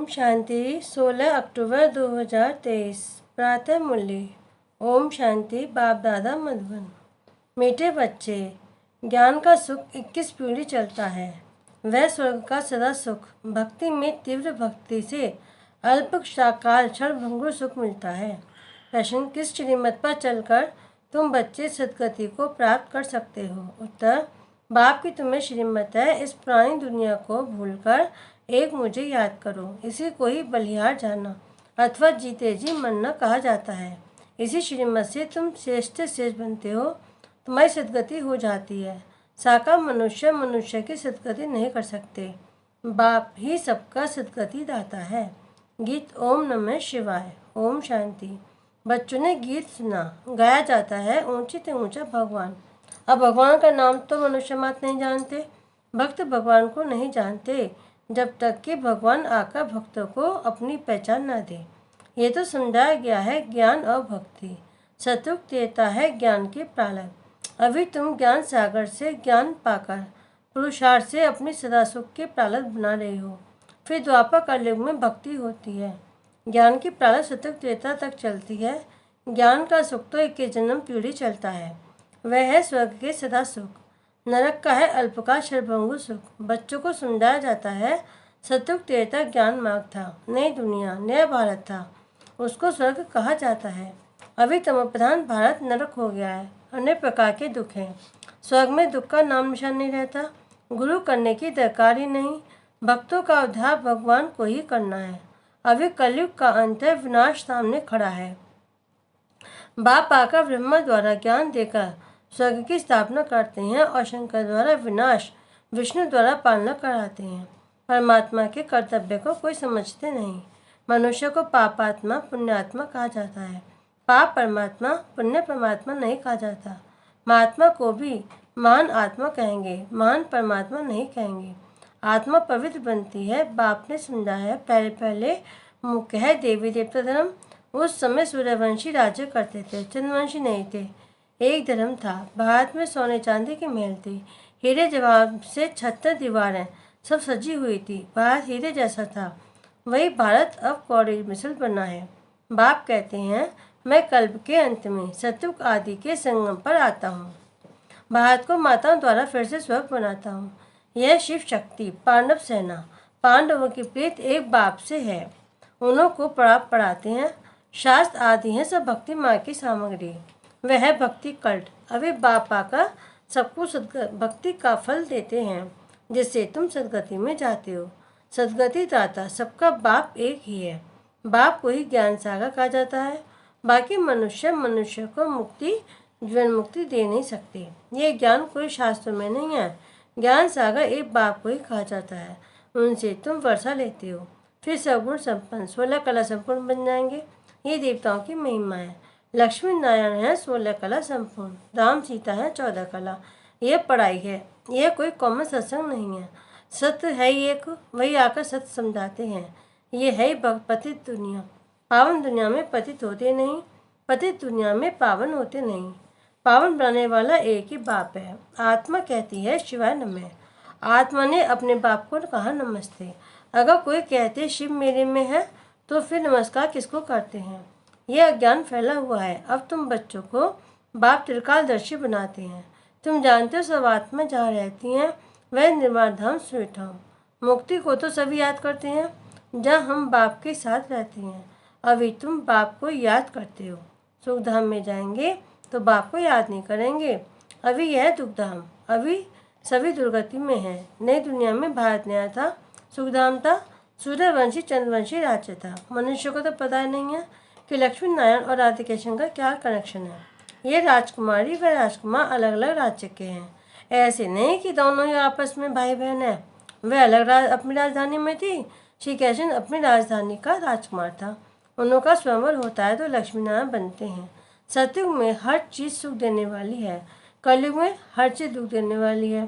शांति 16 अक्टूबर 2023 प्रातः मूल्य। ओम शांति। बाप दादा मधुबन। मीठे बच्चे, ज्ञान का सुख 21 पीढ़ी चलता है। वह स्वर्ग का सदा सुख भक्ति में तीव्र भक्ति से अल्प काल क्षणभंगुर सुख मिलता है। प्रश्न, किस श्रीमत पर चलकर तुम बच्चे सदगति को प्राप्त कर सकते हो? उत्तर, बाप की तुम्हें श्रीमत है, इस पुरानी दुनिया को भूलकर एक मुझे याद करो। इसी को ही बलिहार जाना अथवा जीते जी मरना कहा जाता है। इसी श्रीमत से तुम श्रेष्ठ से श्रेष्ठ बनते हो, तुम्हारी सदगति हो जाती है। साकार मनुष्य की सदगति नहीं कर सकते, बाप ही सबका सदगति दाता है। गीत ओम नमः शिवाय। ओम शांति। बच्चों ने गीत सुना, गाया जाता है ऊंची से ऊंचा भगवान। अब भगवान का नाम तो मनुष्य मात्र नहीं जानते, भक्त भगवान को नहीं जानते जब तक कि भगवान आकर भक्तों को अपनी पहचान न दे। ये तो समझाया गया है, ज्ञान और भक्ति सतुक देता है ज्ञान के प्रालब्ध। अभी तुम ज्ञान सागर से ज्ञान पाकर पुरुषार्थ से अपनी सदा सुख के प्रालब्ध बना रहे हो। फिर द्वापर कलयुग में भक्ति होती है। ज्ञान की प्रालब्ध सतुक देता तक चलती है। ज्ञान का सुख तो 21 जन्म पीढ़ी चलता है। वह है स्वर्ग के सदा सुख, नरक का है अल्प का क्षणभंगुर सुख। बच्चों को समझाया जाता है सतयुग त्रेता ज्ञान मार्ग था, नई दुनिया नया भारत था, उसको स्वर्ग कहा जाता है। अभी तमोप्रधान भारत नरक हो गया है, अनेक प्रकार के दुख हैं। स्वर्ग में दुख का नाम निशान नहीं रहता। गुरु करने की दरकार ही नहीं, भक्तों का उद्धार भगवान को ही करना है। अभी कलयुग का अंत है, विनाश सामने खड़ा है। बाप आकर ब्रह्मा द्वारा ज्ञान देकर स्वर्ग की स्थापना करते हैं और शंकर द्वारा विनाश, विष्णु द्वारा पालना कराते हैं। परमात्मा के कर्तव्य को कोई समझते नहीं। मनुष्य को पापात्मा पुण्यात्मा कहा जाता है। पाप परमात्मा, पुण्य परमात्मा नहीं कहा जाता। महात्मा को भी महान आत्मा कहेंगे, महान परमात्मा नहीं कहेंगे। आत्मा पवित्र बनती है। बाप ने समझाया है, पहले पहले मुख्य है देवी देवता धर्म। उस समय सूर्यवंशी राज्य करते थे, चंद्रवंशी नहीं थे। एक धर्म था। भारत में सोने चांदी के महल थे, हीरे जवाब से 76 दीवारें सब सजी हुई थी। भारत हीरे जैसा था। वही भारत अब कौड़ी मिसल बना है। बाप कहते हैं, मैं कल्प के अंत में सतयुग आदि के संगम पर आता हूँ। भारत को माताओं द्वारा फिर से स्वर्ग बनाता हूँ। यह शिव शक्ति पांडव सेना, पांडवों की प्रीत एक बाप से है। उन्हों को पढ़ाते हैं। शास्त्र आदि हैं सब भक्ति माँ की सामग्री। वह है भक्ति कल्ट। अभी बाप आकर सबको भक्ति का फल देते हैं, जिससे तुम सदगति में जाते हो। सदगति दाता सबका बाप एक ही है। बाप को ही ज्ञान सागर कहा जाता है। बाकी मनुष्य को मुक्ति, जीवन मुक्ति दे नहीं सकते। ये ज्ञान कोई शास्त्र में नहीं है। ज्ञान सागर एक बाप को ही कहा जाता है। उनसे तुम वर्षा लेते हो, फिर सगुण संपन्न 16 कला संपूर्ण बन जाएंगे। ये देवताओं की महिमा है। लक्ष्मी नारायण है 16 कला संपूर्ण, राम सीता है 14 कला। ये पढ़ाई है, यह कोई कॉमन सत्संग नहीं है। सत्य है ही एक, वही आकर सत्य समझाते हैं। ये है ही पतित दुनिया। पावन दुनिया में पतित होते नहीं, पतित दुनिया में पावन होते नहीं। पावन बनाने वाला एक ही बाप है। आत्मा कहती है शिवाय नमः। आत्मा ने अपने बाप को कहा नमस्ते। अगर कोई कहते शिव मेरे में है, तो फिर नमस्कार किसको करते हैं? यह अज्ञान फैला हुआ है। अब तुम बच्चों को बाप त्रिकालदर्शी बनाते हैं। तुम जानते हो सब आत्मा जहाँ रहती हैं वह निर्वाण धाम स्वीट धाम। मुक्ति को तो सभी याद करते हैं जहाँ हम बाप के साथ रहते हैं। अभी तुम बाप को याद करते हो। सुख धाम में जाएंगे तो बाप को याद नहीं करेंगे। अभी यह दुख धाम, अभी सभी दुर्गति में है। नई दुनिया में भारत नया था, सुखधाम था, सूर्यवंशी चंद्रवंशी राज्य था। मनुष्य को तो पता ही नहीं है कि लक्ष्मी नारायण और राधा कृष्ण का क्या कनेक्शन है। ये राजकुमारी व राजकुमार अलग अलग राज्य के हैं। ऐसे नहीं कि दोनों ही आपस में भाई बहन हैं। वह अलग अपनी राजधानी में थी। श्री कृष्ण अपनी राजधानी का राजकुमार था। उन्हों का स्वयंवर होता है तो लक्ष्मी नारायण बनते हैं। सतयुग में हर चीज़ सुख देने वाली है, कलयुग में हर चीज़ दुख देने वाली है।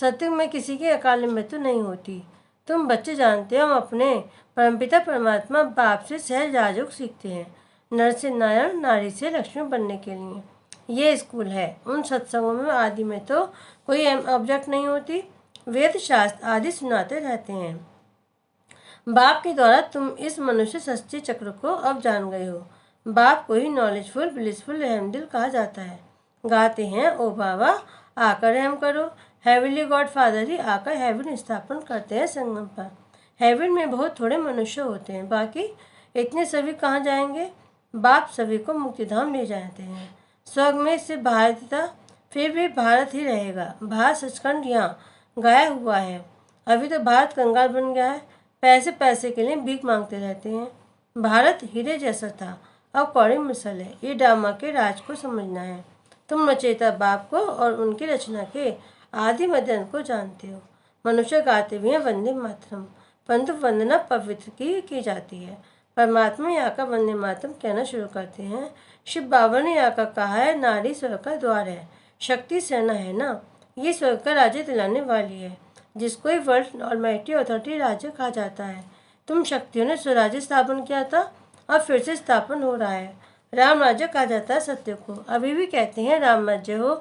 सतयुग में किसी की अकाल मृत्यु नहीं होती। तुम बच्चे जानते हो, हम अपने परमपिता परमात्मा बाप से सहज राजयोग सीखते हैं, नर से नारायण, नारी से लक्ष्मी बनने के लिए। ये स्कूल है। उन सत्संगों में आदि में तो कोई ऑब्जेक्ट नहीं होती। वेद शास्त्र आदि सुनाते रहते हैं। बाप के द्वारा तुम इस मनुष्य सृष्टि चक्र को अब जान गए हो। बाप को ही नॉलेजफुल, ब्लिसफुल, रहमदिल कहा जाता है। गाते हैं, ओ बाबा आकर रहम करो। हेवनली गॉड फादर ही आकर हेवन स्थापन करते हैं संगम पर। हेवन में बहुत थोड़े मनुष्य होते हैं, बाकी इतने सभी कहाँ जाएंगे। बाप सभी को मुक्तिधाम ले जाते हैं। स्वर्ग में से भारत था, फिर भी भारत ही रहेगा। भारत सचखंड यहाँ गाया हुआ है। अभी तो भारत कंगाल बन गया है, पैसे पैसे के लिए भीख मांगते रहते हैं। भारत हीरे जैसा था, अब कौड़ी मिसल है। ये ड्रामा के राज को समझना है। तुम रचयिता बाप को और उनकी रचना के आदि मध्य को जानते हो। मनुष्य गाते हुए हैं वंदे मातरम, परंतु वंदना पवित्र की जाती है। परमात्मा यहाँ का वंदे मातरम कहना शुरू करते हैं। शिव बाबा ने यहाँ का कहा है, नारी स्वर्ग का द्वार है, शक्ति सेना है ना, ये स्वर्ग का राज्य दिलाने वाली है, जिसको वर्ल्ड ऑलमाइटी अथॉरिटी राज्य कहा जाता है। तुम शक्तियों ने स्वराज्य स्थापन किया था, अब फिर से स्थापन हो रहा है। राम राज्य कहा जाता है सत्य को। अभी भी कहते हैं राम राज्य हो,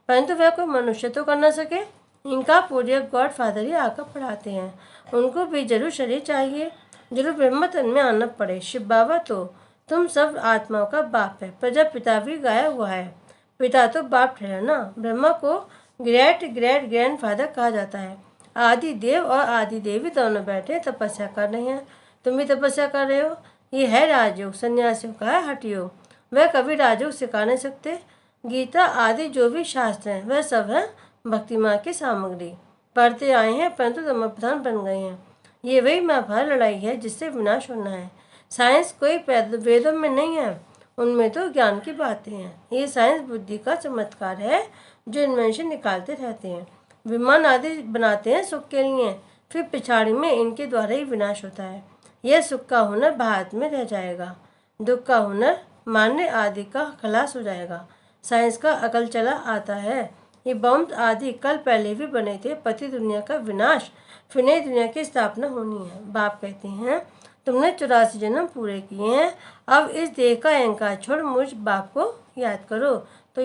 परंतु वह कोई मनुष्य तो कर ना सके। इनका पूर्य गॉड फादर ही आकर पढ़ाते हैं। उनको भी जरूर शरीर चाहिए, जरूर ब्रह्म तन में आना पड़े। शिव बाबा तो तुम सब आत्माओं का बाप है। प्रजापिता भी गाया हुआ है, पिता तो बाप ठहरा ना। ब्रह्मा को ग्रेट ग्रेट ग्रैंड फादर कहा जाता है। आदि देव और आदि देवी दोनों बैठे तपस्या कर रहे हैं। तुम भी तपस्या कर रहे हो। ये है राजयोग, सन्यासियों का है हठ योग। वह कभी राजयोग सिखा नहीं सकते। गीता आदि जो भी शास्त्र हैं वह सब है भक्ति माँ की सामग्री। पढ़ते आए हैं परंतु धर्म प्रधान बन गए हैं। ये वही महाभारत लड़ाई है जिससे विनाश होना है। साइंस कोई वेदों में नहीं है, उनमें तो ज्ञान की बातें हैं। ये साइंस बुद्धि का चमत्कार है जो इन्वेंशन निकालते रहते हैं। विमान आदि बनाते हैं सुख के लिए, फिर पिछाड़ी में इनके द्वारा ही विनाश होता है। यह सुख का हुनर भारत में रह जाएगा, दुख का हुनर मारने आदि का खलास हो जाएगा। साइंस का अकल चला आता है। ये बॉम्ब आदि कल पहले भी बने थे। पति दुनिया का विनाश, फिर नई दुनिया की स्थापना होनी है। बाप कहते हैं, तुमने 84 जन्म पूरे किए हैं, अब इस देह का अहंकार छोड़ मुझ बाप को याद करो, तो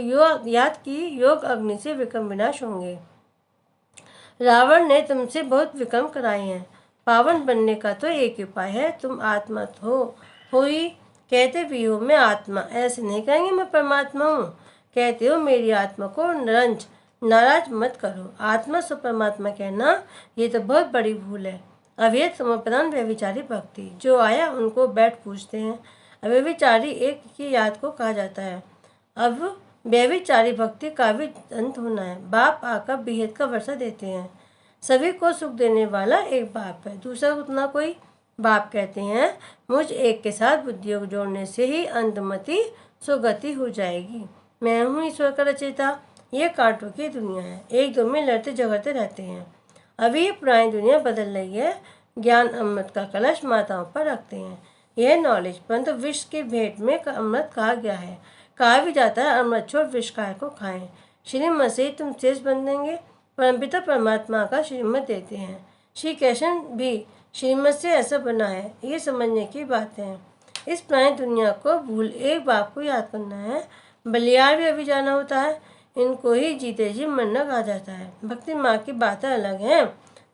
याद की योग अग्नि से विक्रम विनाश होंगे। रावण ने तुमसे बहुत विक्रम कराए हैं। पावन बनने का तो एक ही उपाय है, तुम आत्मा हो ही। कहते भी हो मैं आत्मा, ऐसे नहीं कहेंगे मैं परमात्मा हूँ। कहते हो मेरी आत्मा को नाराज मत करो। आत्मा से परमात्मा कहना ये तो बहुत बड़ी भूल है। अवैध समप्रदान व्यभिचारी भक्ति, जो आया उनको बैठ पूछते हैं। अव्यभिचारी एक की याद को कहा जाता है। अब व्यभिचारी भक्ति का भी अंत होना है। बाप आकर बेहद का वर्षा देते हैं। सभी को सुख देने वाला एक बाप है, दूसरा उतना कोई। बाप कहते हैं, मुझ एक के साथ बुद्धि योग जोड़ने से ही अंतमति सुगति हो जाएगी। मैं हूँ ईश्वर का रचयिता। ये कांटों की दुनिया है, एक दो में लड़ते झगड़ते रहते हैं। अभी ये पुरानी दुनिया बदल रही है। ज्ञान अमृत का कलश माताओं पर रखते हैं। यह नॉलेज, परंतु विष के भेंट में अमृत कहा गया है। कहा भी जाता है अमृत छोड़ विष काय को खाएं। श्रीमत से तुम शेष बन देंगे। परमपिता परमात्मा का श्रीमत देते हैं। श्री कृष्ण भी श्रीमत से ऐसा बना है, ये समझने की बात है। इस पुरानी दुनिया को भूल एक बाप को याद करना है। बलियार भी अभी जाना होता है। इनको ही जीते जी मरना कहा जाता है। भक्ति माँ की बातें अलग हैं।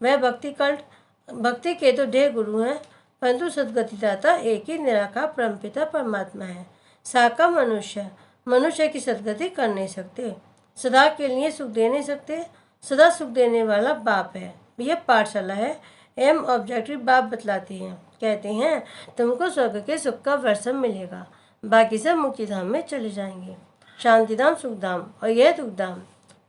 वह भक्ति कल्ट, भक्ति के तो ढेर गुरु हैं, परंतु सदगति दाता एक ही निराकार परमपिता परमात्मा है। साका मनुष्य की सदगति कर नहीं सकते, सदा के लिए सुख दे नहीं सकते। सदा सुख देने वाला बाप है। यह पाठशाला है। एम ऑब्जेक्टिव बाप बतलाते हैं। कहते हैं तुमको स्वर्ग के सुख का वर्षम मिलेगा, बाकी सब मुक्तिधाम में चले जाएंगे। शांतिधाम, सुखधाम और यह दुखधाम,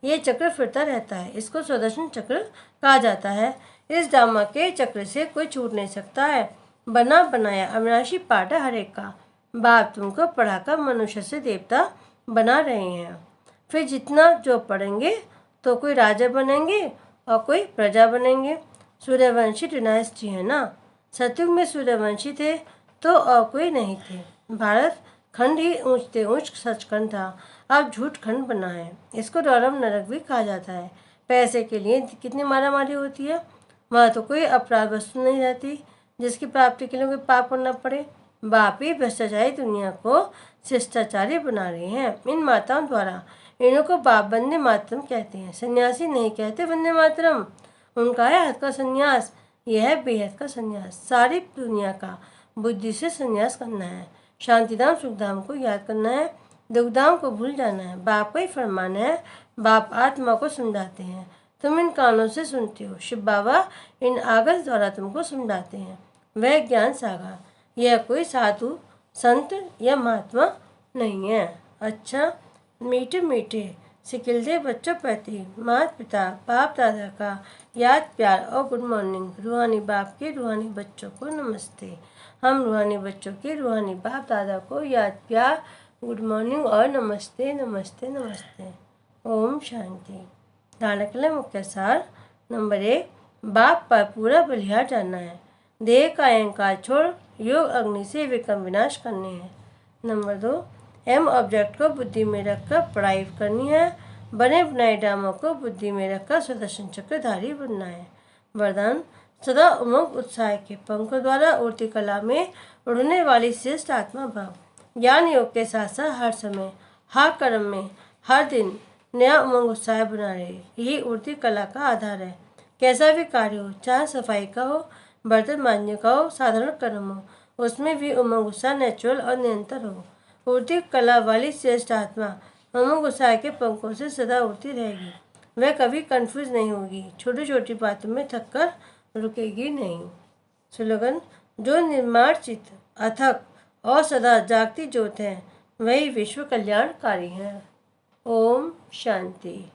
ये चक्र फिरता रहता है। इसको स्वदर्शन चक्र कहा जाता है। इस ड्रामा के चक्र से कोई छूट नहीं सकता है। बना बनाया अविनाशी पाठ है हर एक का। बाप तुमको पढ़ाकर मनुष्य से देवता बना रहे हैं। फिर जितना जो पढ़ेंगे तो कोई राजा बनेंगे और कोई प्रजा बनेंगे। सूर्यवंशी डिनास्टी है ना। सतयुग में सूर्यवंशी थे तो और कोई नहीं थे। भारत खंड ही ऊंचते ऊंच सचखंड था, अब झूठ खंड बना है। इसको रौरव नरक भी कहा जाता है। पैसे के लिए कितनी मारामारी होती है। वहाँ तो कोई अपराध वस्तु नहीं रहती जिसकी प्राप्ति के लिए कोई पाप करना पड़े। बाप ही भ्रष्टाचारी दुनिया को शिष्टाचारी बना रहे हैं। इन माताओं द्वारा इन्हों को बाप वंदे मातरम कहते हैं। सन्यासी नहीं कहते वंदे मातरम, उनका है हाथ का संन्यास। यह है बेहद का संन्यास। सारी दुनिया का बुद्धि से संन्यास करना है। शांतिधाम सुखधाम को याद करना है, दुखधाम को भूल जाना है। बाप का ही फरमान है, बाप आत्मा को समझाते हैं, तुम इन कानों से सुनते हो। शिव बाबा इन आगस द्वारा तुमको समझाते हैं। वह ज्ञान सागर, यह कोई साधु संत या महात्मा नहीं है। अच्छा, मीठे मीठे सिकिलदे बच्चों प्रति माता पिता बाप दादा का याद प्यार और गुड मॉर्निंग। रूहानी बाप के रूहानी बच्चों को नमस्ते। हम रूहानी बच्चों के रूहानी बाप दादा को याद प्यार, गुड मॉर्निंग और नमस्ते नमस्ते नमस्ते। ओम शांति। धारणा के लिए मुख्य सार। नंबर 1, बाप पर पूरा बलिहार जानना है। देह का अहंकार छोड़ योग अग्नि से विक्रम विनाश करने हैं। नंबर 2, एम ऑब्जेक्ट को बुद्धि में रखकर पढ़ाई करनी है। बने बनाए ड्रामों को बुद्धि में रखकर सुदर्शन चक्रधारी बनना है। वरदान, सदा उमंग उत्साह के पंखों द्वारा उड़ती कला में उड़ने वाली श्रेष्ठ आत्मा भाव। ज्ञान योग के साथ साथ हर समय, हर कर्म में, हर दिन नया उमंग उत्साह बना रहे। यही उड़ती कला का आधार है। कैसा भी कार्य हो, चाहे सफाई का हो, बर्तन मांजने का हो, साधारण कर्म हो, उसमें भी उमंग उत्साह नेचुरल और निरंतर हो। उड़ती कला वाली श्रेष्ठ आत्मा उमंग उत्साह के पंखों से सदा उड़ती रहेगी। वह कभी कंफ्यूज नहीं होगी, छोटी छोटी बातों में थककर रुकेगी नहीं। स्लोगन, जो निर्माण चित्त, अथक और सदा जागती ज्योत है, वही विश्व कल्याणकारी है। ओम शांति।